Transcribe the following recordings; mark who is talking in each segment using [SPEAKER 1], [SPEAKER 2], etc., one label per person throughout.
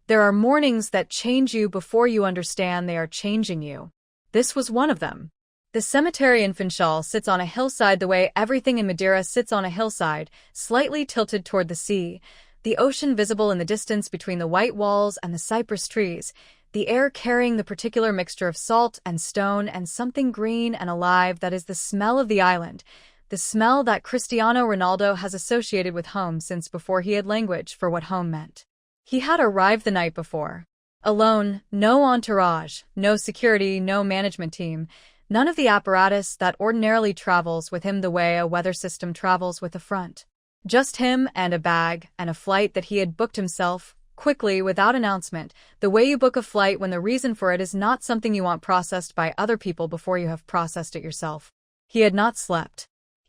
[SPEAKER 1] There are mornings that change you before you understand they are changing you. This was one of them. The cemetery in Funchal sits on a hillside the way everything in Madeira sits on a hillside, slightly tilted toward the sea, the ocean visible in the distance between the white walls and the cypress trees, the air carrying the particular mixture of salt and stone and something green and alive that is the smell of the island, the smell that Cristiano Ronaldo has associated with home since before he had language for what home meant. He had arrived the night before. Alone, no entourage, no security, no management team, none of the apparatus that ordinarily travels with him the way a weather system travels with a front. Just him and a bag and a flight that he had booked himself, quickly, without announcement, the way you book a flight when the reason for it is not something you want processed by other people before you have processed it yourself. He had not slept.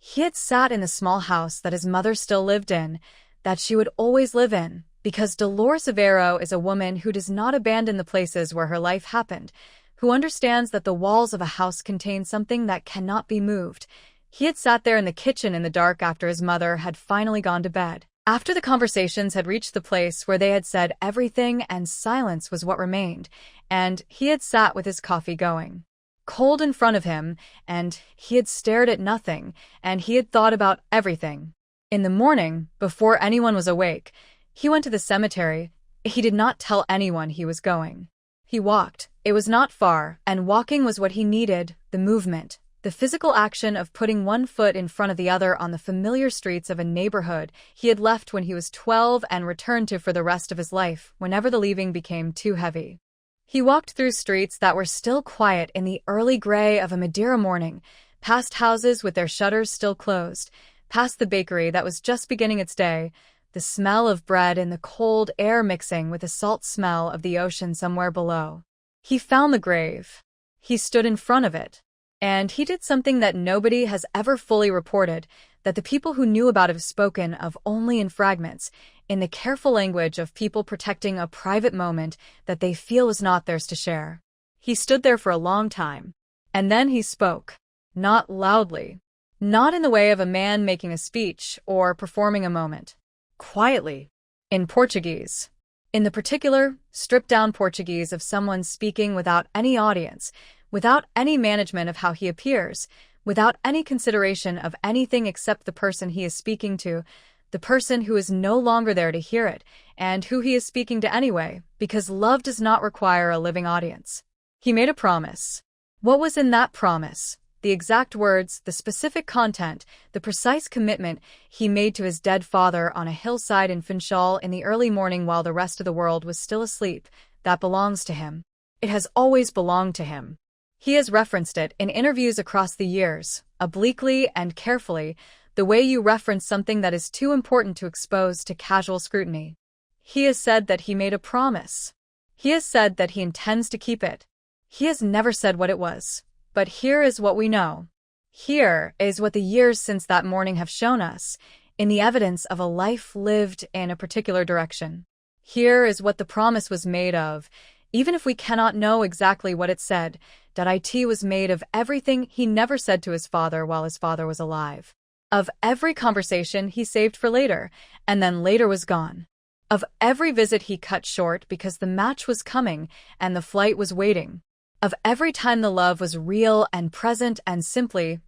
[SPEAKER 1] He had sat in the small house that his mother still lived in, that she would always live in, because Dolores Aveiro is a woman who does not abandon the places where her life happened, who understands that the walls of a house contain something that cannot be moved. He had sat there in the kitchen in the dark after his mother had finally gone to bed. After the conversations had reached the place where they had said everything and silence was what remained, and he had sat with his coffee going cold in front of him, and he had stared at nothing, and he had thought about everything. In the morning, before anyone was awake, he went to the cemetery. He did not tell anyone he was going. He walked. It was not far, and walking was what he needed, the movement, the physical action of putting one foot in front of the other on the familiar streets of a neighborhood he had left when he was 12 and returned to for the rest of his life, whenever the leaving became too heavy. He walked through streets that were still quiet in the early gray of a Madeira morning, past houses with their shutters still closed, past the bakery that was just beginning its day, the smell of bread in the cold air mixing with the salt smell of the ocean somewhere below. He found the grave. He stood in front of it. And he did something that nobody has ever fully reported, that the people who knew about it have spoken of only in fragments, in the careful language of people protecting a private moment that they feel is not theirs to share. He stood there for a long time. And then he spoke. Not loudly. Not in the way of a man making a speech or performing a moment. Quietly. In Portuguese. In the particular, stripped-down Portuguese of someone speaking without any audience, without any management of how he appears, without any consideration of anything except the person he is speaking to, the person who is no longer there to hear it, and who he is speaking to anyway, because love does not require a living audience. He made a promise. What was in that promise? The exact words, the specific content, the precise commitment he made to his dead father on a hillside in Funchal in the early morning while the rest of the world was still asleep, that belongs to him. It has always belonged to him. He has referenced it in interviews across the years, obliquely and carefully, the way you reference something that is too important to expose to casual scrutiny. He has said that he made a promise. He has said that he intends to keep it. He has never said what it was. But here is what we know. Here is what the years since that morning have shown us, in the evidence of a life lived in a particular direction. Here is what the promise was made of, even if we cannot know exactly what it said, that it was made of everything he never said to his father while his father was alive. Of every conversation he saved for later, and then later was gone. Of every visit he cut short because the match was coming and the flight was waiting. Of every time the love was real and present and simply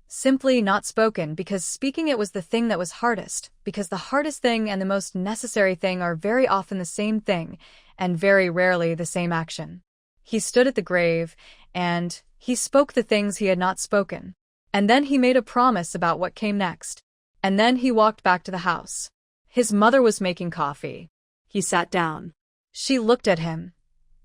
[SPEAKER 1] not spoken because speaking it was the thing that was hardest, because the hardest thing and the most necessary thing are very often the same thing, and very rarely the same action. He stood at the grave, and he spoke the things he had not spoken. And then he made a promise about what came next. And then he walked back to the house. His mother was making coffee. He sat down. She looked at him.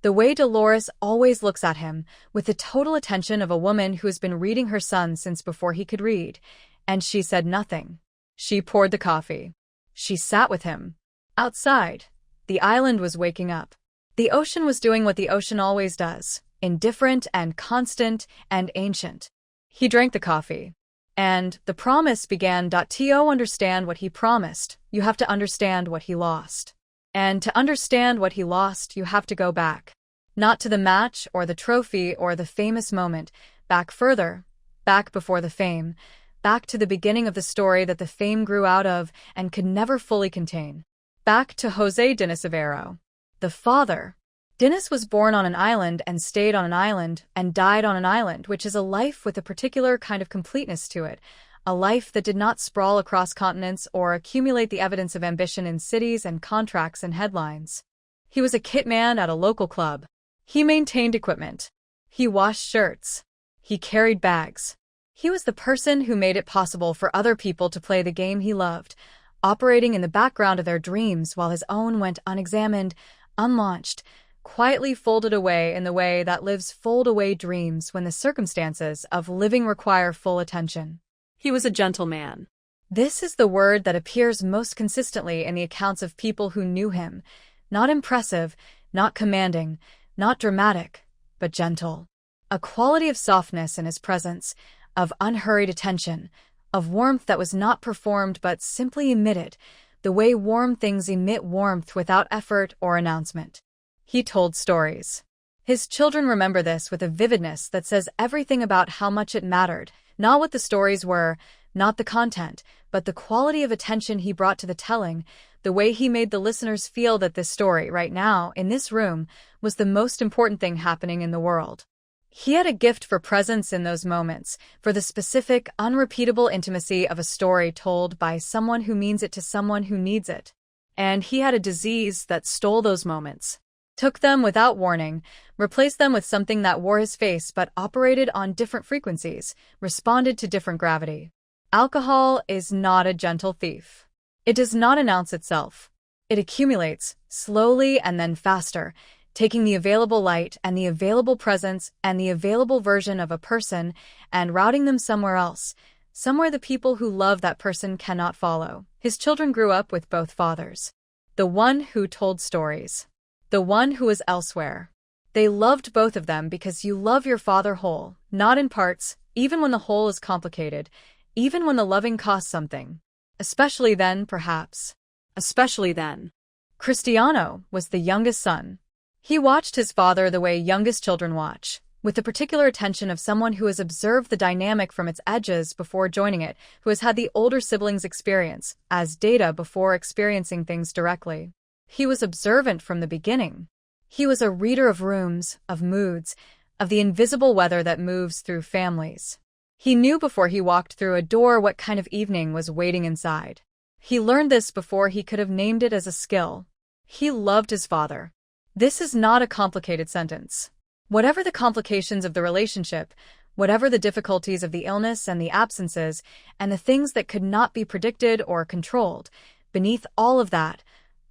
[SPEAKER 1] The way Dolores always looks at him, with the total attention of a woman who has been reading her son since before he could read, and she said nothing. She poured the coffee. She sat with him. Outside, the island was waking up. The ocean was doing what the ocean always does, indifferent and constant and ancient. He drank the coffee. And the promise began. To understand what he promised, you have to understand what he lost. And to understand what he lost, you have to go back. Not to the match or the trophy or the famous moment, back further, back before the fame, back to the beginning of the story that the fame grew out of and could never fully contain. Back to José Diniz Aveiro. The father. Dennis was born on an island and stayed on an island and died on an island, which is a life with a particular kind of completeness to it, a life that did not sprawl across continents or accumulate the evidence of ambition in cities and contracts and headlines. He was a kitman at a local club. He maintained equipment. He washed shirts. He carried bags. He was the person who made it possible for other people to play the game he loved, operating in the background of their dreams while his own went unexamined, unlaunched, quietly folded away in the way that lives fold away dreams when the circumstances of living require full attention.
[SPEAKER 2] He was a gentleman.
[SPEAKER 1] This is the word that appears most consistently in the accounts of people who knew him. Not impressive, not commanding, not dramatic, but gentle. A quality of softness in his presence, of unhurried attention, of warmth that was not performed but simply emitted, the way warm things emit warmth without effort or announcement. He told stories. His children remember this with a vividness that says everything about how much it mattered, not what the stories were, not the content, but the quality of attention he brought to the telling, the way he made the listeners feel that this story, right now, in this room, was the most important thing happening in the world. He had a gift for presence in those moments, for the specific, unrepeatable intimacy of a story told by someone who means it to someone who needs it. And he had a disease that stole those moments, took them without warning, replaced them with something that wore his face but operated on different frequencies, responded to different gravity. Alcohol is not a gentle thief. It does not announce itself. It accumulates, slowly and then faster, taking the available light and the available presence and the available version of a person and routing them somewhere else, somewhere the people who love that person cannot follow. His children grew up with both fathers. The one who told stories. The one who was elsewhere. They loved both of them because you love your father whole, not in parts, even when the whole is complicated, even when the loving costs something. Especially then, perhaps.
[SPEAKER 2] Especially then.
[SPEAKER 1] Cristiano was the youngest son. He watched his father the way youngest children watch, with the particular attention of someone who has observed the dynamic from its edges before joining it, who has had the older siblings' experience as data before experiencing things directly. He was observant from the beginning. He was a reader of rooms, of moods, of the invisible weather that moves through families. He knew before he walked through a door what kind of evening was waiting inside. He learned this before he could have named it as a skill. He loved his father. This is not a complicated sentence. Whatever the complications of the relationship, whatever the difficulties of the illness and the absences, and the things that could not be predicted or controlled, beneath all of that,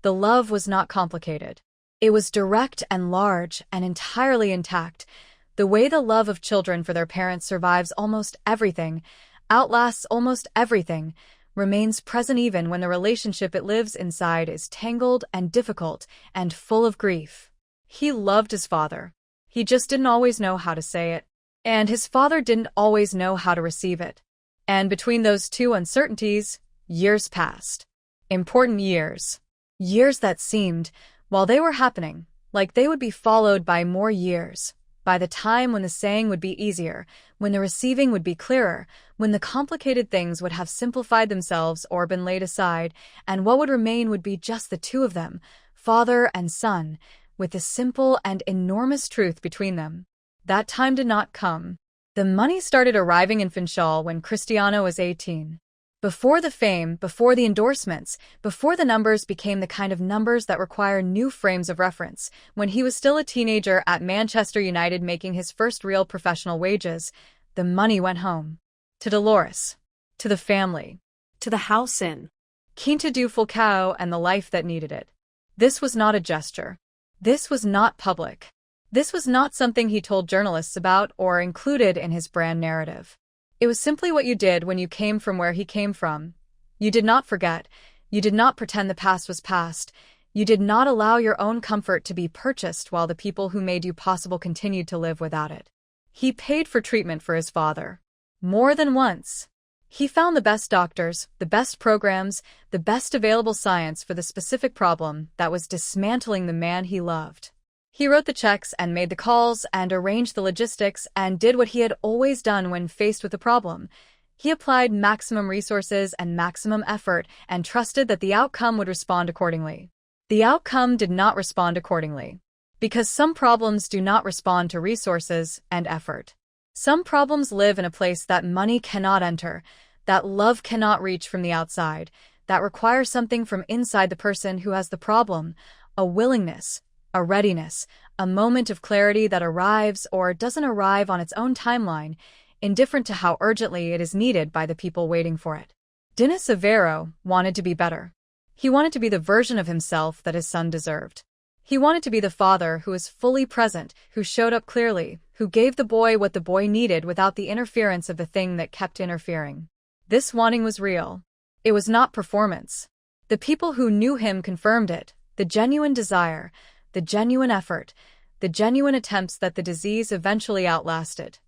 [SPEAKER 1] the love was not complicated. It was direct and large and entirely intact, the way the love of children for their parents survives almost everything, outlasts almost everything, remains present even when the relationship it lives inside is tangled and difficult and full of grief. He loved his father. He just didn't always know how to say it. And his father didn't always know how to receive it. And between those two uncertainties, years passed. Important years. Years that seemed, while they were happening, like they would be followed by more years. By the time when the saying would be easier, when the receiving would be clearer, when the complicated things would have simplified themselves or been laid aside, and what would remain would be just the two of them, father and son, with the simple and enormous truth between them. That time did not come. The money started arriving in Funchal when Cristiano was 18. Before the fame, before the endorsements, before the numbers became the kind of numbers that require new frames of reference, when he was still a teenager at Manchester United making his first real professional wages, the money went home. To Dolores. To the family.
[SPEAKER 2] To the house in
[SPEAKER 1] Quinta do Falcao and the life that needed it. This was not a gesture. This was not public. This was not something he told journalists about or included in his brand narrative. It was simply what you did when you came from where he came from. You did not forget. You did not pretend the past was past. You did not allow your own comfort to be purchased while the people who made you possible continued to live without it. He paid for treatment for his father. More than once. He found the best doctors, the best programs, the best available science for the specific problem that was dismantling the man he loved. He wrote the checks and made the calls and arranged the logistics and did what he had always done when faced with a problem. He applied maximum resources and maximum effort and trusted that the outcome would respond accordingly. The outcome did not respond accordingly. Because some problems do not respond to resources and effort. Some problems live in a place that money cannot enter, that love cannot reach from the outside, that require something from inside the person who has the problem, a willingness, a readiness, a moment of clarity that arrives or doesn't arrive on its own timeline, indifferent to how urgently it is needed by the people waiting for it. Dennis Severo wanted to be better. He wanted to be the version of himself that his son deserved. He wanted to be the father who was fully present, who showed up clearly, who gave the boy what the boy needed without the interference of the thing that kept interfering. This wanting was real. It was not performance. The people who knew him confirmed it, the genuine desire, the genuine effort, the genuine attempts that the disease eventually outlasted.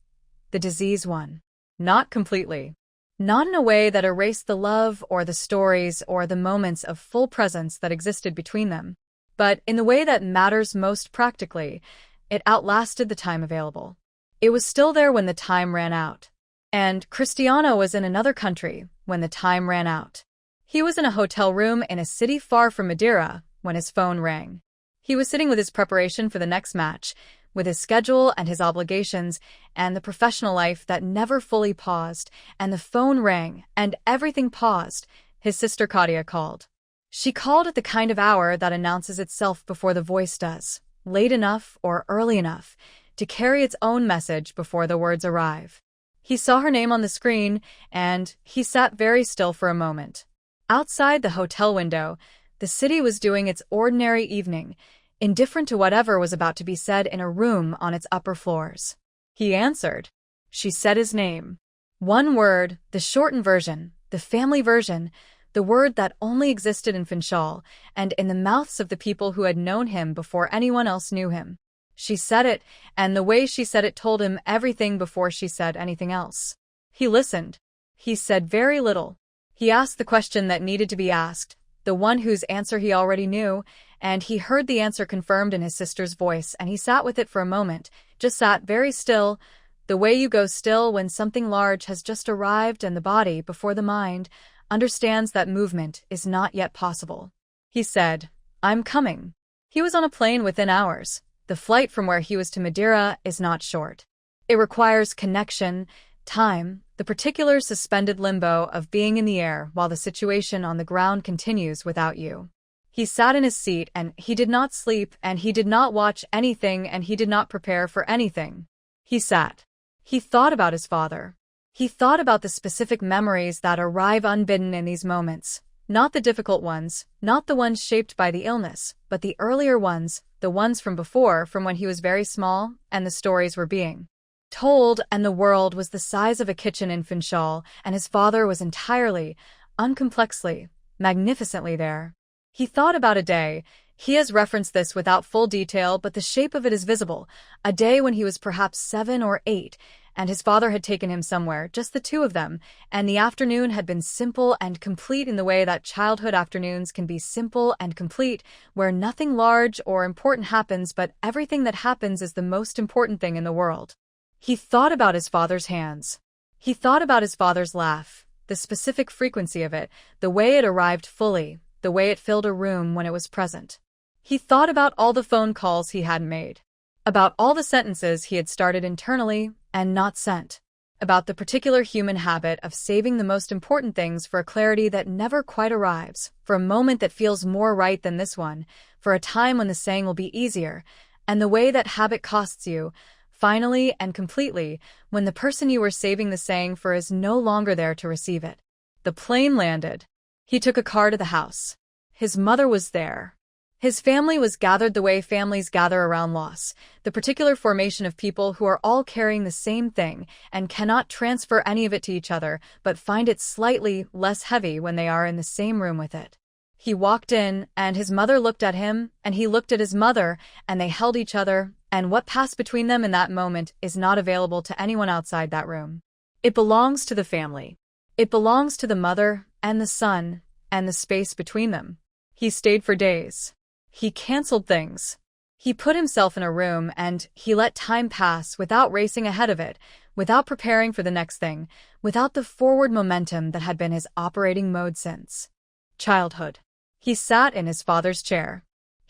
[SPEAKER 1] The disease won. Not completely. Not in a way that erased the love or the stories or the moments of full presence that existed between them. But in the way that matters most practically, it outlasted the time available. It was still there when the time ran out. And Cristiano was in another country when the time ran out. He was in a hotel room in a city far from Madeira when his phone rang. He was sitting with his preparation for the next match, with his schedule and his obligations, and the professional life that never fully paused, and the phone rang, and everything paused. His sister Claudia called. She called at the kind of hour that announces itself before the voice does, late enough or early enough, to carry its own message before the words arrive. He saw her name on the screen, and he sat very still for a moment. Outside the hotel window, the city was doing its ordinary evening, indifferent to whatever was about to be said in a room on its upper floors. He answered. She said his name. One word, the shortened version, the family version, the word that only existed in Funchal and in the mouths of the people who had known him before anyone else knew him. She said it, and the way she said it told him everything before she said anything else. He listened. He said very little. He asked the question that needed to be asked, the one whose answer he already knew, and he heard the answer confirmed in his sister's voice, and he sat with it for a moment, just sat very still, the way you go still when something large has just arrived and the body, before the mind, understands that movement is not yet possible. He said, "I'm coming." He was on a plane within hours. The flight from where he was to Madeira is not short. It requires connection, time, the particular suspended limbo of being in the air while the situation on the ground continues without you. He sat in his seat and he did not sleep and he did not watch anything and he did not prepare for anything. He sat. He thought about his father. He thought about the specific memories that arrive unbidden in these moments, not the difficult ones, not the ones shaped by the illness, but the earlier ones, the ones from before, from when he was very small, and the stories were being told, and the world was the size of a kitchen in Funchal, and his father was entirely, uncomplexly, magnificently there. He thought about a day. He has referenced this without full detail, but the shape of it is visible. A day when he was perhaps 7 or 8, and his father had taken him somewhere, just the two of them, and the afternoon had been simple and complete in the way that childhood afternoons can be simple and complete, where nothing large or important happens, but everything that happens is the most important thing in the world. He thought about his father's hands. He thought about his father's laugh, the specific frequency of it, the way it arrived fully, the way it filled a room when it was present. He thought about all the phone calls he had made, about all the sentences he had started internally and not sent, about the particular human habit of saving the most important things for a clarity that never quite arrives, for a moment that feels more right than this one, for a time when the saying will be easier, and the way that habit costs you, finally and completely, when the person you were saving the saying for is no longer there to receive it. The plane landed. He took a car to the house. His mother was there. His family was gathered the way families gather around loss, the particular formation of people who are all carrying the same thing and cannot transfer any of it to each other, but find it slightly less heavy when they are in the same room with it. He walked in, and his mother looked at him, and he looked at his mother, and they held each other, and what passed between them in that moment is not available to anyone outside that room. It belongs to the family. It belongs to the mother and the son and the space between them. He stayed for days. He canceled things. He put himself in a room and he let time pass without racing ahead of it, without preparing for the next thing, without the forward momentum that had been his operating mode since childhood. He sat in his father's chair.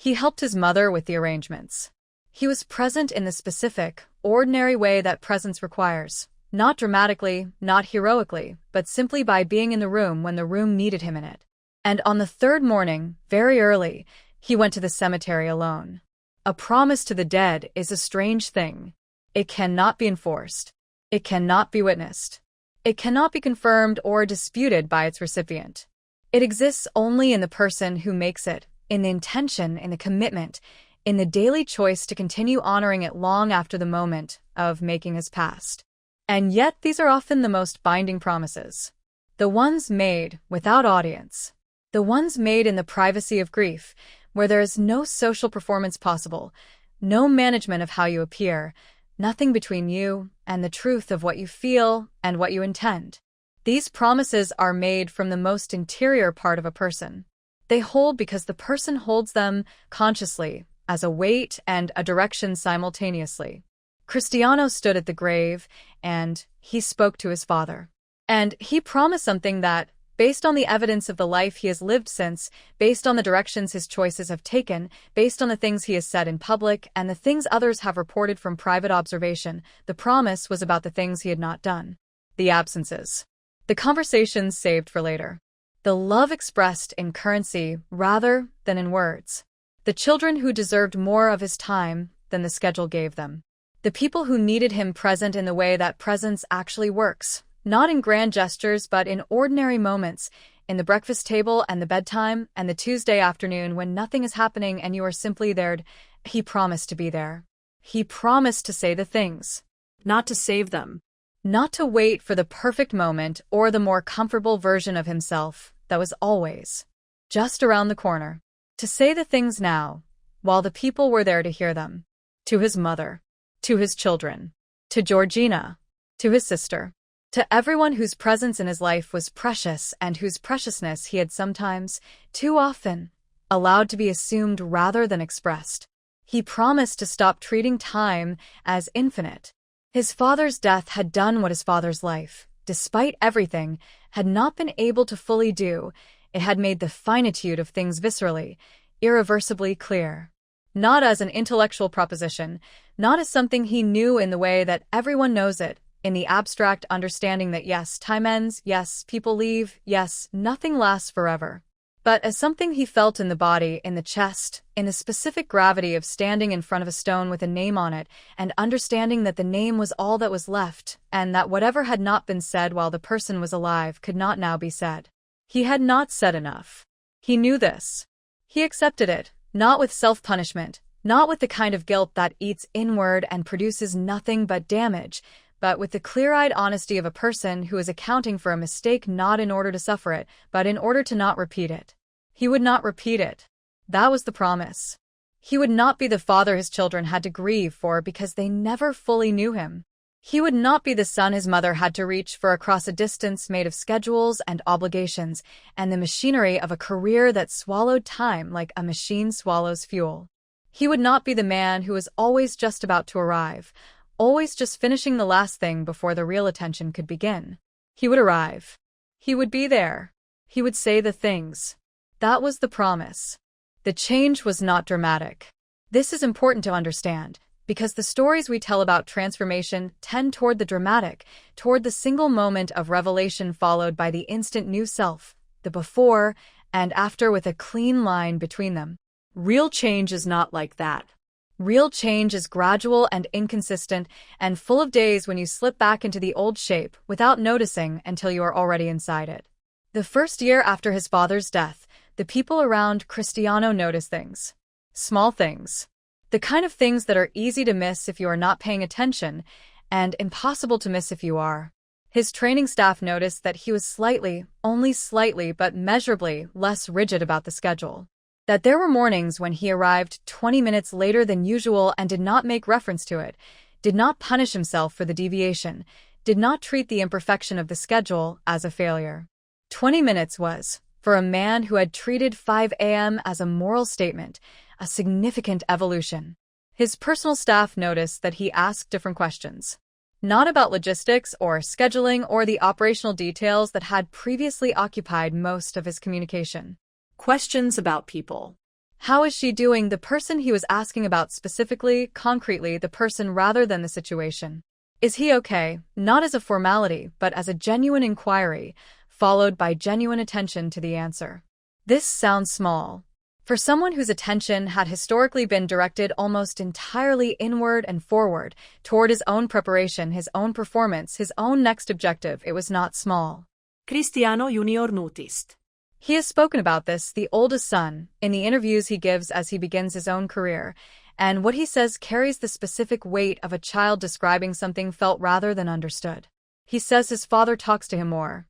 [SPEAKER 1] He helped his mother with the arrangements. He was present in the specific, ordinary way that presence requires. Not dramatically, not heroically, but simply by being in the room when the room needed him in it. And on the third morning, very early, he went to the cemetery alone. A promise to the dead is a strange thing. It cannot be enforced. It cannot be witnessed. It cannot be confirmed or disputed by its recipient. It exists only in the person who makes it, in the intention, in the commitment, in the daily choice to continue honoring it long after the moment of making has passed. And yet these are often the most binding promises. The ones made without audience. The ones made in the privacy of grief, where there is no social performance possible, no management of how you appear, nothing between you and the truth of what you feel and what you intend. These promises are made from the most interior part of a person. They hold because the person holds them consciously, as a weight and a direction simultaneously. Cristiano stood at the grave, and he spoke to his father. And he promised something that, based on the evidence of the life he has lived since, based on the directions his choices have taken, based on the things he has said in public and the things others have reported from private observation, the promise was about the things he had not done. The absences. The conversations saved for later. The love expressed in currency rather than in words. The children who deserved more of his time than the schedule gave them. The people who needed him present in the way that presence actually works, not in grand gestures but in ordinary moments, in the breakfast table and the bedtime and the Tuesday afternoon when nothing is happening and you are simply there. He promised to be there. He promised to say the things.
[SPEAKER 2] Not to save them.
[SPEAKER 1] Not to wait for the perfect moment or the more comfortable version of himself that was always just around the corner. To say the things now, while the people were there to hear them. To his mother. To his children. To Georgina. To his sister. To everyone whose presence in his life was precious and whose preciousness he had sometimes, too often, allowed to be assumed rather than expressed. He promised to stop treating time as infinite. His father's death had done what his father's life, despite everything, had not been able to fully do. It had made the finitude of things viscerally, irreversibly clear. Not as an intellectual proposition, not as something he knew in the way that everyone knows it, in the abstract understanding that yes, time ends, yes, people leave, yes, nothing lasts forever. But as something he felt in the body, in the chest, in the specific gravity of standing in front of a stone with a name on it, and understanding that the name was all that was left, and that whatever had not been said while the person was alive could not now be said. He had not said enough. He knew this. He accepted it, not with self-punishment, not with the kind of guilt that eats inward and produces nothing but damage, but with the clear-eyed honesty of a person who is accounting for a mistake not in order to suffer it, but in order to not repeat it. He would not repeat it. That was the promise. He would not be the father his children had to grieve for because they never fully knew him. He would not be the son his mother had to reach for across a distance made of schedules and obligations and the machinery of a career that swallowed time like a machine swallows fuel. He would not be the man who was always just about to arrive, always just finishing the last thing before the real attention could begin. He would arrive. He would be there. He would say the things. That was the promise. The change was not dramatic. This is important to understand, because the stories we tell about transformation tend toward the dramatic, toward the single moment of revelation followed by the instant new self, the before and after with a clean line between them.
[SPEAKER 2] Real change is not like that.
[SPEAKER 1] Real change is gradual and inconsistent and full of days when you slip back into the old shape without noticing until you are already inside it. The first year after his father's death, the people around Cristiano noticed things. Small things. The kind of things that are easy to miss if you are not paying attention, and impossible to miss if you are. His training staff noticed that he was slightly, only slightly but measurably, less rigid about the schedule. That there were mornings when he arrived 20 minutes later than usual and did not make reference to it, did not punish himself for the deviation, did not treat the imperfection of the schedule as a failure. 20 minutes was, for a man who had treated 5 a.m. as a moral statement, a significant evolution. His personal staff noticed that he asked different questions. Not about logistics or scheduling or the operational details that had previously occupied most of his communication.
[SPEAKER 2] Questions about people.
[SPEAKER 1] How is she doing? The person he was asking about specifically, concretely, the person rather than the situation. Is he okay? Not as a formality, but as a genuine inquiry, followed by genuine attention to the answer. This sounds small. For someone whose attention had historically been directed almost entirely inward and forward, toward his own preparation, his own performance, his own next objective, it was not small.
[SPEAKER 2] Cristiano Junior noticed.
[SPEAKER 1] He has spoken about this, the oldest son, in the interviews he gives as he begins his own career, and what he says carries the specific weight of a child describing something felt rather than understood. He says his father talks to him more.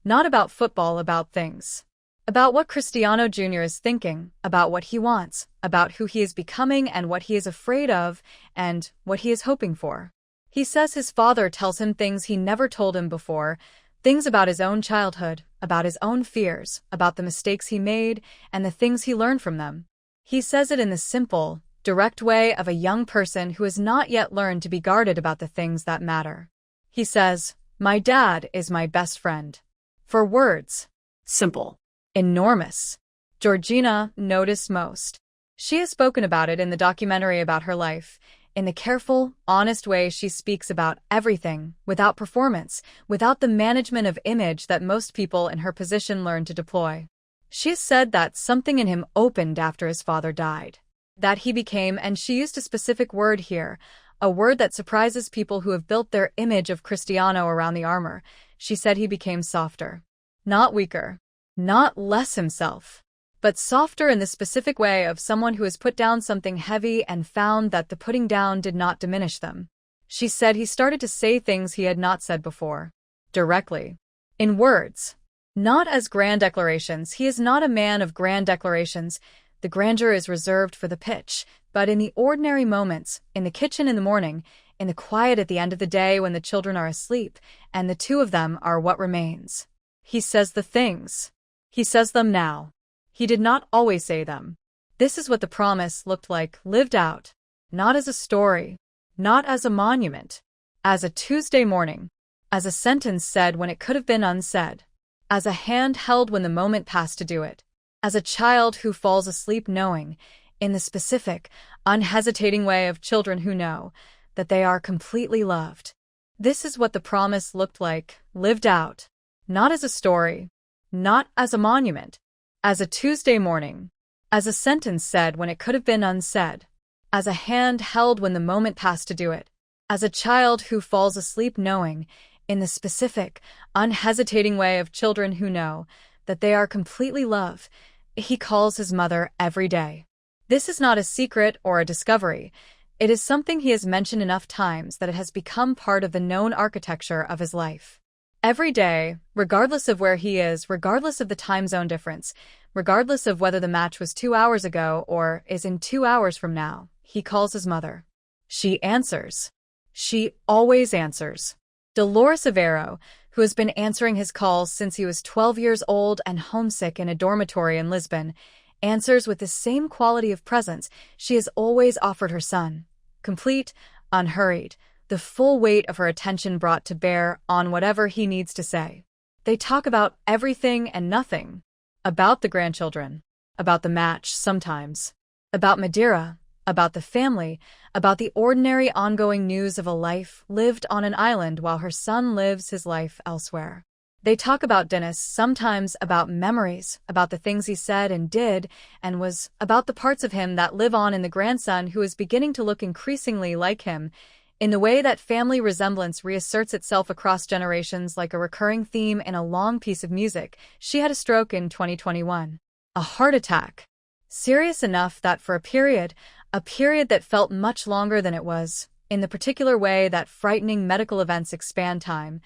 [SPEAKER 1] Not about football, about things. About what Cristiano Jr. is thinking, about what he wants, about who he is becoming and what he is afraid of, and what he is hoping for. He says his father tells him things he never told him before, things about his own childhood, about his own fears, about the mistakes he made, and the things he learned from them. He says it in the simple, direct way of a young person who has not yet learned to be guarded about the things that matter. He says, "My dad is my best friend." For words.
[SPEAKER 2] Simple.
[SPEAKER 1] Enormous. Georgina noticed most. She has spoken about it in the documentary about her life, in the careful, honest way she speaks about everything, without performance, without the management of image that most people in her position learn to deploy. She has said that something in him opened after his father died. That he became, and she used a specific word here, a word that surprises people who have built their image of Cristiano around the armor. She said he became softer. Not weaker. Not less himself, but softer in the specific way of someone who has put down something heavy and found that the putting down did not diminish them. She said he started to say things he had not said before. Directly. In words. Not as grand declarations. He is not a man of grand declarations. The grandeur is reserved for the pitch, but in the ordinary moments, in the kitchen in the morning, in the quiet at the end of the day when the children are asleep, and the two of them are what remains. He says the things. He says them now. He did not always say them. This is what the promise looked like, lived out. Not as a story. Not as a monument. As a Tuesday morning. As a sentence said when it could have been unsaid. As a hand held when the moment passed to do it. As a child who falls asleep knowing, in the specific, unhesitating way of children who know, that they are completely loved. This is what the promise looked like, lived out. Not as a story. Not as a monument. As a Tuesday morning. As a sentence said when it could have been unsaid. As a hand held when the moment passed to do it. As a child who falls asleep knowing, in the specific, unhesitating way of children who know, that they are completely loved. He calls his mother every day. This is not a secret or a discovery. It is something he has mentioned enough times that it has become part of the known architecture of his life. Every day, regardless of where he is, regardless of the time zone difference, regardless of whether the match was 2 hours ago or is in 2 hours from now, he calls his mother. She answers. She always answers. Dolores Avero, who has been answering his calls since he was 12 years old and homesick in a dormitory in Lisbon, answers with the same quality of presence she has always offered her son. Complete, unhurried, the full weight of her attention brought to bear on whatever he needs to say. They talk about everything and nothing. About the grandchildren. About the match, sometimes. About Madeira. About the family. About the ordinary ongoing news of a life lived on an island while her son lives his life elsewhere. They talk about Dennis, sometimes about memories, about the things he said and did, and was, about the parts of him that live on in the grandson who is beginning to look increasingly like him, in the way that family resemblance reasserts itself across generations like a recurring theme in a long piece of music. She had a stroke in 2021. A heart attack. Serious enough that for a period that felt much longer than it was, in the particular way that frightening medical events expand time,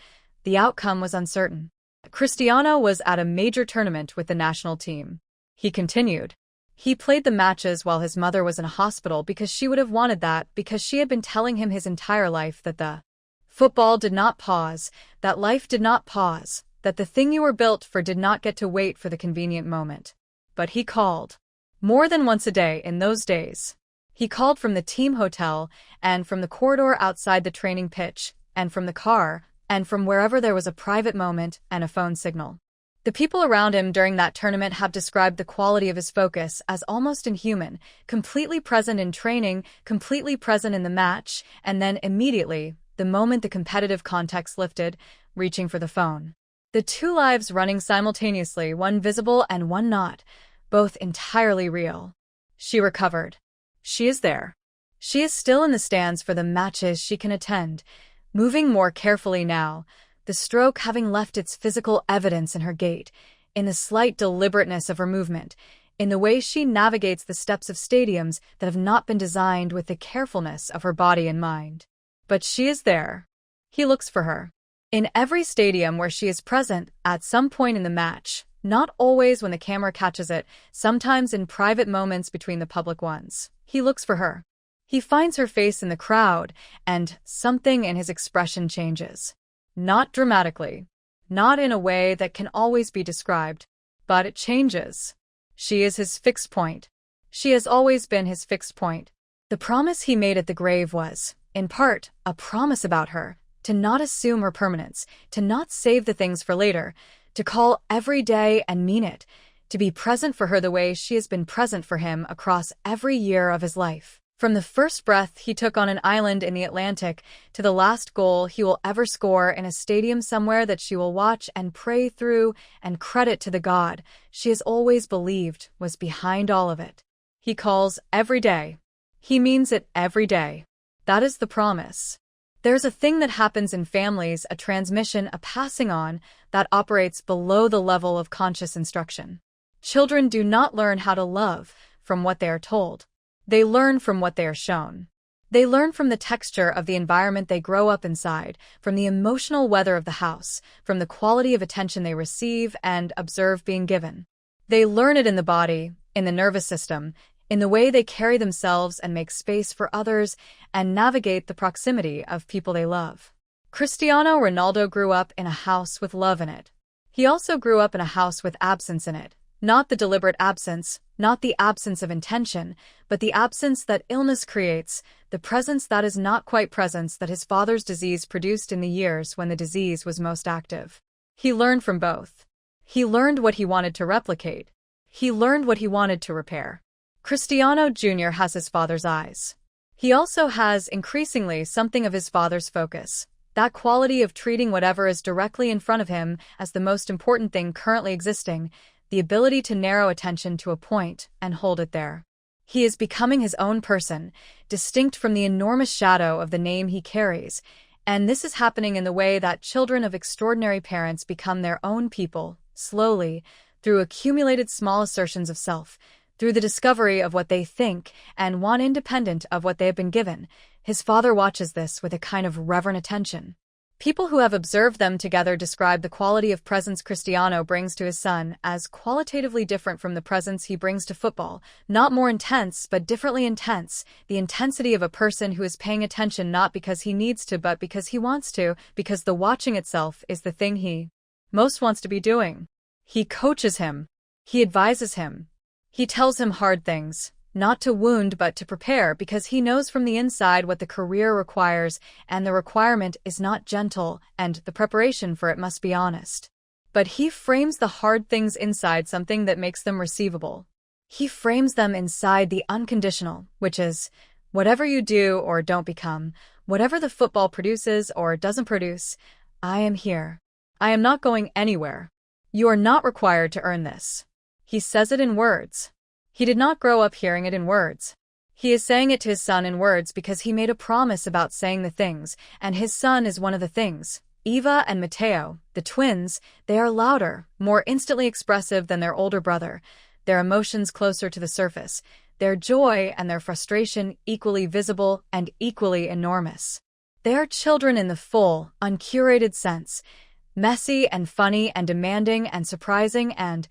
[SPEAKER 1] the outcome was uncertain. Cristiano was at a major tournament with the national team. He continued. He played the matches while his mother was in a hospital because she would have wanted that, because she had been telling him his entire life that the football did not pause, that life did not pause, that the thing you were built for did not get to wait for the convenient moment. But he called. More than once a day in those days. He called from the team hotel, and from the corridor outside the training pitch, and from the car, and from wherever there was a private moment and a phone signal. The people around him during that tournament have described the quality of his focus as almost inhuman, completely present in training, completely present in the match, and then immediately, the moment the competitive context lifted, reaching for the phone. The two lives running simultaneously, one visible and one not, both entirely real. She recovered. She is there. She is still in the stands for the matches she can attend, moving more carefully now, the stroke having left its physical evidence in her gait, in the slight deliberateness of her movement, in the way she navigates the steps of stadiums that have not been designed with the carefulness of her body and mind. But she is there. He looks for her. In every stadium where she is present at some point in the match, not always when the camera catches it, sometimes in private moments between the public ones, he looks for her. He finds her face in the crowd, and something in his expression changes. Not dramatically, not in a way that can always be described, but it changes. She is his fixed point. She has always been his fixed point. The promise he made at the grave was, in part, a promise about her, to not assume her permanence, to not save the things for later, to call every day and mean it, to be present for her the way she has been present for him across every year of his life. From the first breath he took on an island in the Atlantic to the last goal he will ever score in a stadium somewhere that she will watch and pray through and credit to the God she has always believed was behind all of it. He calls every day. He means it every day. That is the promise. There's a thing that happens in families, a transmission, a passing on, that operates below the level of conscious instruction. Children do not learn how to love from what they are told. They learn from what they are shown. They learn from the texture of the environment they grow up inside, from the emotional weather of the house, from the quality of attention they receive and observe being given. They learn it in the body, in the nervous system, in the way they carry themselves and make space for others and navigate the proximity of people they love. Cristiano Ronaldo grew up in a house with love in it. He also grew up in a house with absence in it. Not the deliberate absence, not the absence of intention, but the absence that illness creates, the presence that is not quite presence that his father's disease produced in the years when the disease was most active. He learned from both. He learned what he wanted to replicate. He learned what he wanted to repair. Cristiano Jr. has his father's eyes. He also has, increasingly, something of his father's focus. That quality of treating whatever is directly in front of him as the most important thing currently existing, the ability to narrow attention to a point and hold it there. He is becoming his own person, distinct from the enormous shadow of the name he carries, and this is happening in the way that children of extraordinary parents become their own people, slowly, through accumulated small assertions of self, through the discovery of what they think and want independent of what they have been given. His father watches this with a kind of reverent attention. People who have observed them together describe the quality of presence Cristiano brings to his son as qualitatively different from the presence he brings to football, not more intense but differently intense, the intensity of a person who is paying attention not because he needs to but because he wants to, because the watching itself is the thing he most wants to be doing. He coaches him. He advises him. He tells him hard things, not to wound but to prepare, because he knows from the inside what the career requires, and the requirement is not gentle, and the preparation for it must be honest. But he frames the hard things inside something that makes them receivable. He frames them inside the unconditional, which is, whatever you do or don't become, whatever the football produces or doesn't produce, I am here. I am not going anywhere. You are not required to earn this. He says it in words. He did not grow up hearing it in words. He is saying it to his son in words because he made a promise about saying the things, and his son is one of the things. Eva and Matteo, the twins, they are louder, more instantly expressive than their older brother, their emotions closer to the surface, their joy and their frustration equally visible and equally enormous. They are children in the full, uncurated sense, messy and funny and demanding and surprising and,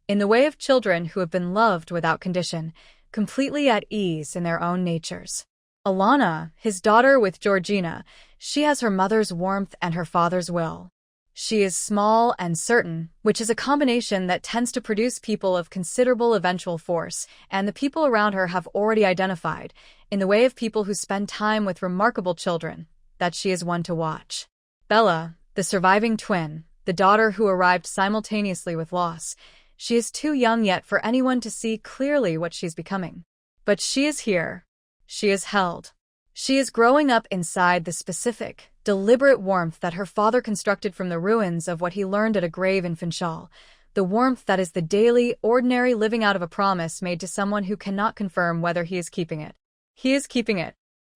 [SPEAKER 1] in the way of children who have been loved without condition, completely at ease in their own natures. Alana, his daughter with Georgina, she has her mother's warmth and her father's will. She is small and certain, which is a combination that tends to produce people of considerable eventual force, and the people around her have already identified, in the way of people who spend time with remarkable children, that she is one to watch. Bella, the surviving twin, the daughter who arrived simultaneously with loss. She is too young yet for anyone to see clearly what she's becoming. But she is here. She is held. She is growing up inside the specific, deliberate warmth that her father constructed from the ruins of what he learned at a grave in Funchal, the warmth that is the daily, ordinary living out of a promise made to someone who cannot confirm whether he is keeping it. He is keeping it.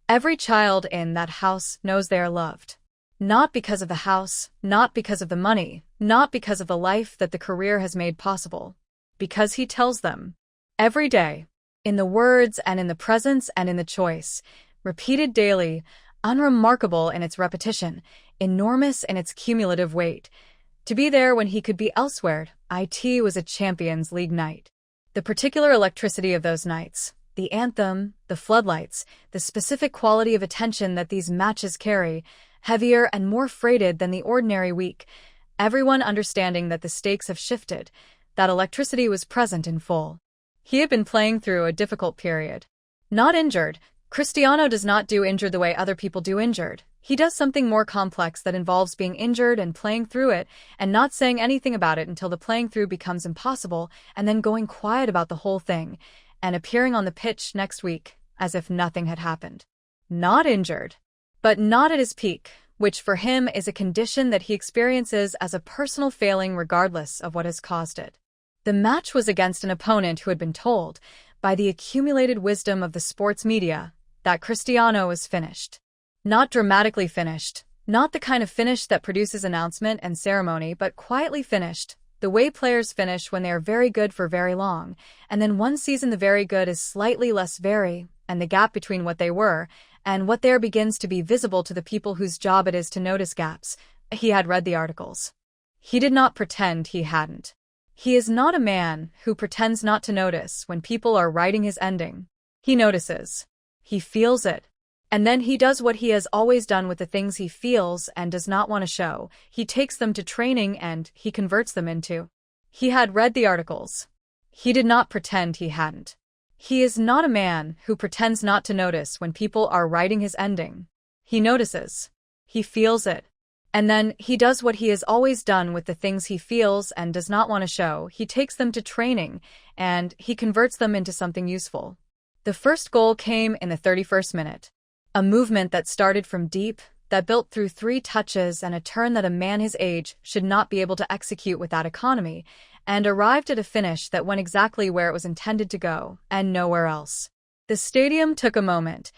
[SPEAKER 1] Every child in that house knows they are loved. Not because of the house, not because of the money, not because of the life that the career has made possible. Because he tells them. Every day. In the words and in the presence and in the choice. Repeated daily, unremarkable in its repetition, enormous in its cumulative weight. To be there when he could be elsewhere, it was a Champions League night. The particular electricity of those nights, the anthem, the floodlights, the specific quality of attention that these matches carry, heavier and more freighted than the ordinary week, everyone understanding that the stakes have shifted, that electricity was present in full. He had been playing through a difficult period. Not injured. Cristiano does not do injured the way other people do injured. He does something more complex that involves being injured and playing through it and not saying anything about it until the playing through becomes impossible and then going quiet about the whole thing and appearing on the pitch next week as if nothing had happened. Not injured. But not at his peak, which for him is a condition that he experiences as a personal failing regardless of what has caused it. The match was against an opponent who had been told, by the accumulated wisdom of the sports media, that Cristiano was finished. Not dramatically finished, not the kind of finish that produces announcement and ceremony, but quietly finished, the way players finish when they are very good for very long, and then one season the very good is slightly less very, and the gap between what they were and what there begins to be visible to the people whose job it is to notice gaps. He had read the articles. He did not pretend he hadn't. He is not a man who pretends not to notice when people are writing his ending. He notices. He feels it. And then he does what he has always done with the things he feels and does not want to show. He takes them to training and he converts them into. He had read the articles. He did not pretend he hadn't. He is not a man who pretends not to notice when people are writing his ending. He notices. He feels it. And then he does what he has always done with the things he feels and does not want to show. He takes them to training and he converts them into something useful. The first goal came in the 31st minute. A movement that started from deep, that built through 3 touches and a turn that a man his age should not be able to execute with that economy, and arrived at a finish that went exactly where it was intended to go, and nowhere else. The stadium took a moment.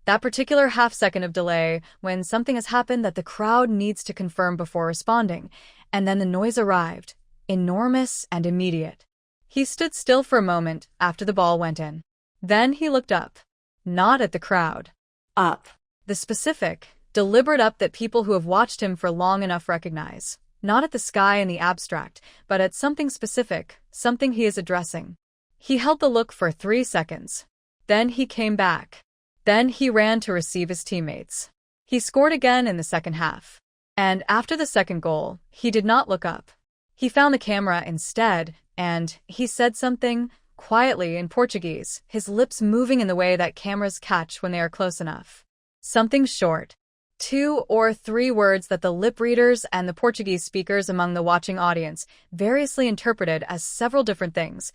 [SPEAKER 1] That particular half-second of delay when something has happened that the crowd needs to confirm before responding, and then the noise arrived, enormous and immediate. He stood still for a moment after the ball went in. Then he looked up. Not at the crowd. Up. The specific, deliberate up that people who have watched him for long enough recognize. Not at the sky in the abstract, but at something specific, something he is addressing. He held the look for 3 seconds. Then he came back. Then he ran to receive his teammates. He scored again in the second half. And after the second goal, he did not look up. He found the camera instead, and he said something, quietly in Portuguese, his lips moving in the way that cameras catch when they are close enough. Something short. 2 or 3 words that the lip readers and the Portuguese speakers among the watching audience variously interpreted as several different things,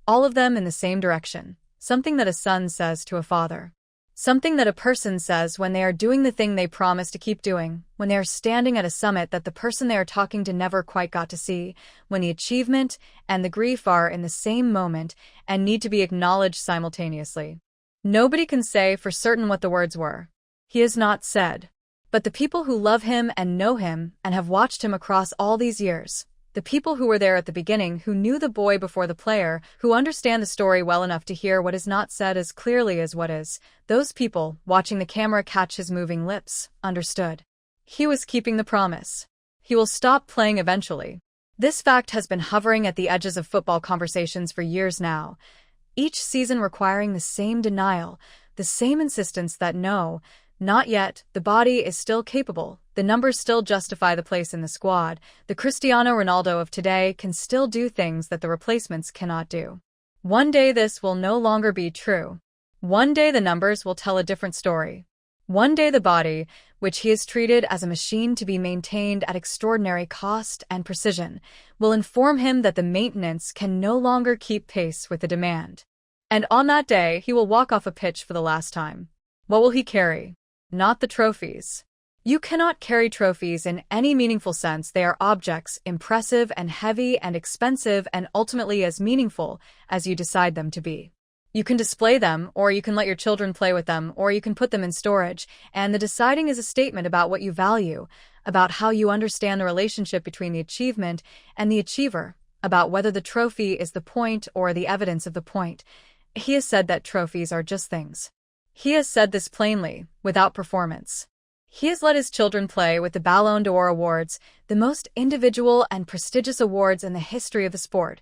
[SPEAKER 1] all of them in the same direction. Something that a son says to a father. Something that a person says when they are doing the thing they promise to keep doing, when they are standing at a summit that the person they are talking to never quite got to see, when the achievement and the grief are in the same moment and need to be acknowledged simultaneously. Nobody can say for certain what the words were. He has not said. But the people who love him and know him and have watched him across all these years, the people who were there at the beginning, who knew the boy before the player, who understand the story well enough to hear what is not said as clearly as what is, those people, watching the camera catch his moving lips, understood. He was keeping the promise. He will stop playing eventually. This fact has been hovering at the edges of football conversations for years now, each season requiring the same denial, the same insistence that no, not yet, the body is still capable, the numbers still justify the place in the squad, the Cristiano Ronaldo of today can still do things that the replacements cannot do. One day this will no longer be true. One day the numbers will tell a different story. One day the body, which he has treated as a machine to be maintained at extraordinary cost and precision, will inform him that the maintenance can no longer keep pace with the demand. And on that day he will walk off a pitch for the last time. What will he carry? Not the trophies. You cannot carry trophies in any meaningful sense. They are objects, impressive and heavy and expensive and ultimately as meaningful as you decide them to be. You can display them, or you can let your children play with them, or you can put them in storage, and the deciding is a statement about what you value, about how you understand the relationship between the achievement and the achiever, about whether the trophy is the point or the evidence of the point. He has said that trophies are just things. He has said this plainly, without performance. He has let his children play with the Ballon d'Or awards, the most individual and prestigious awards in the history of the sport.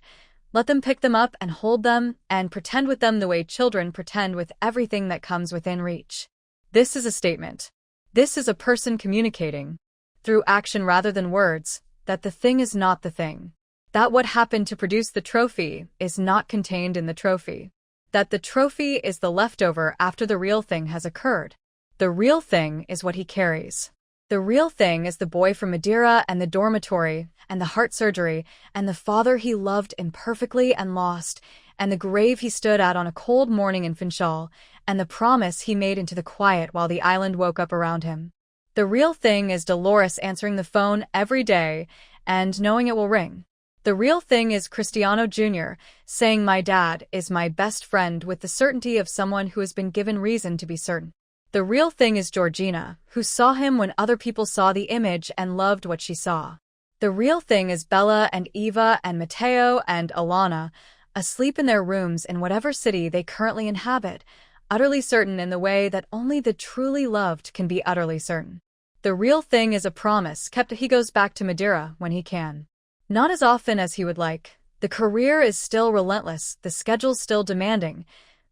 [SPEAKER 1] Let them pick them up and hold them and pretend with them the way children pretend with everything that comes within reach. This is a statement. This is a person communicating, through action rather than words, that the thing is not the thing. That what happened to produce the trophy is not contained in the trophy. That the trophy is the leftover after the real thing has occurred. The real thing is what he carries. The real thing is the boy from Madeira and the dormitory and the heart surgery and the father he loved imperfectly and lost and the grave he stood at on a cold morning in Funchal and the promise he made into the quiet while the island woke up around him. The real thing is Dolores answering the phone every day and knowing it will ring. The real thing is Cristiano Jr. saying my dad is my best friend with the certainty of someone who has been given reason to be certain. The real thing is Georgina, who saw him when other people saw the image and loved what she saw. The real thing is Bella and Eva and Matteo and Alana, asleep in their rooms in whatever city they currently inhabit, utterly certain in the way that only the truly loved can be utterly certain. The real thing is a promise kept. He goes back to Madeira when he can. Not as often as he would like. The career is still relentless, the schedule's still demanding,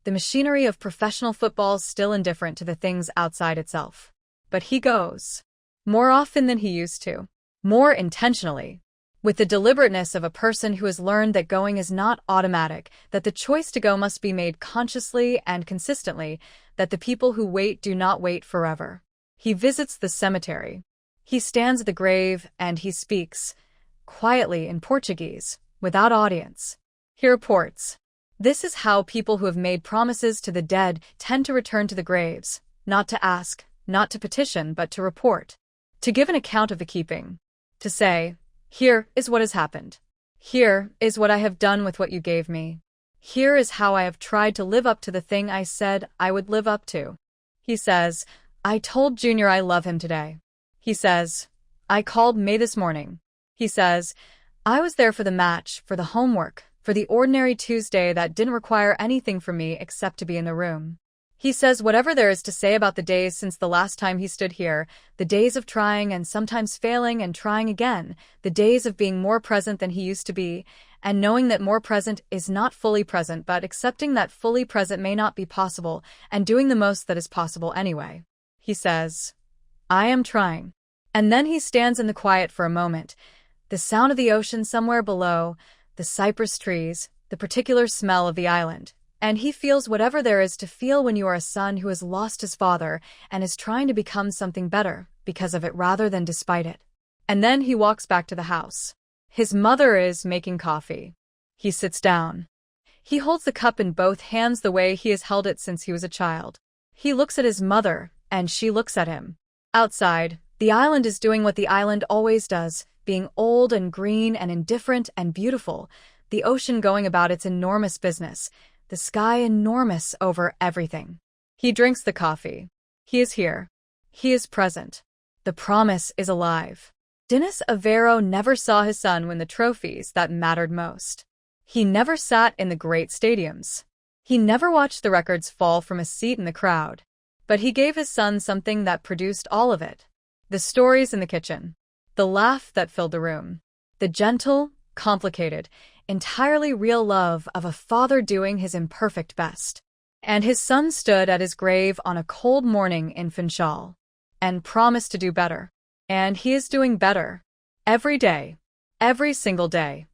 [SPEAKER 1] the machinery of professional football's still indifferent to the things outside itself. But he goes. More often than he used to. More intentionally. With the deliberateness of a person who has learned that going is not automatic, that the choice to go must be made consciously and consistently, that the people who wait do not wait forever. He visits the cemetery. He stands at the grave and he speaks, quietly in Portuguese, without audience. He reports. This is how people who have made promises to the dead tend to return to the graves, not to ask, not to petition, but to report. To give an account of the keeping. To say, here is what has happened. Here is what I have done with what you gave me. Here is how I have tried to live up to the thing I said I would live up to. He says, I told Junior I love him today. He says, I called May this morning. He says, I was there for the match, for the homework, for the ordinary Tuesday that didn't require anything from me except to be in the room. He says whatever there is to say about the days since the last time he stood here, the days of trying and sometimes failing and trying again, the days of being more present than he used to be, and knowing that more present is not fully present but accepting that fully present may not be possible and doing the most that is possible anyway. He says, I am trying. And then he stands in the quiet for a moment, the sound of the ocean somewhere below, the cypress trees, the particular smell of the island. And he feels whatever there is to feel when you are a son who has lost his father and is trying to become something better because of it rather than despite it. And then he walks back to the house. His mother is making coffee. He sits down. He holds the cup in both hands the way he has held it since he was a child. He looks at his mother, and she looks at him. Outside, the island is doing what the island always does, being old and green and indifferent and beautiful, the ocean going about its enormous business, the sky enormous over everything. He drinks the coffee. He is here. He is present. The promise is alive. Dennis Avero never saw his son win the trophies that mattered most. He never sat in the great stadiums. He never watched the records fall from a seat in the crowd. But he gave his son something that produced all of it. The stories in the kitchen. The laugh that filled the room. The gentle, complicated, entirely real love of a father doing his imperfect best. And his son stood at his grave on a cold morning in Funchal and promised to do better. And he is doing better. Every day. Every single day.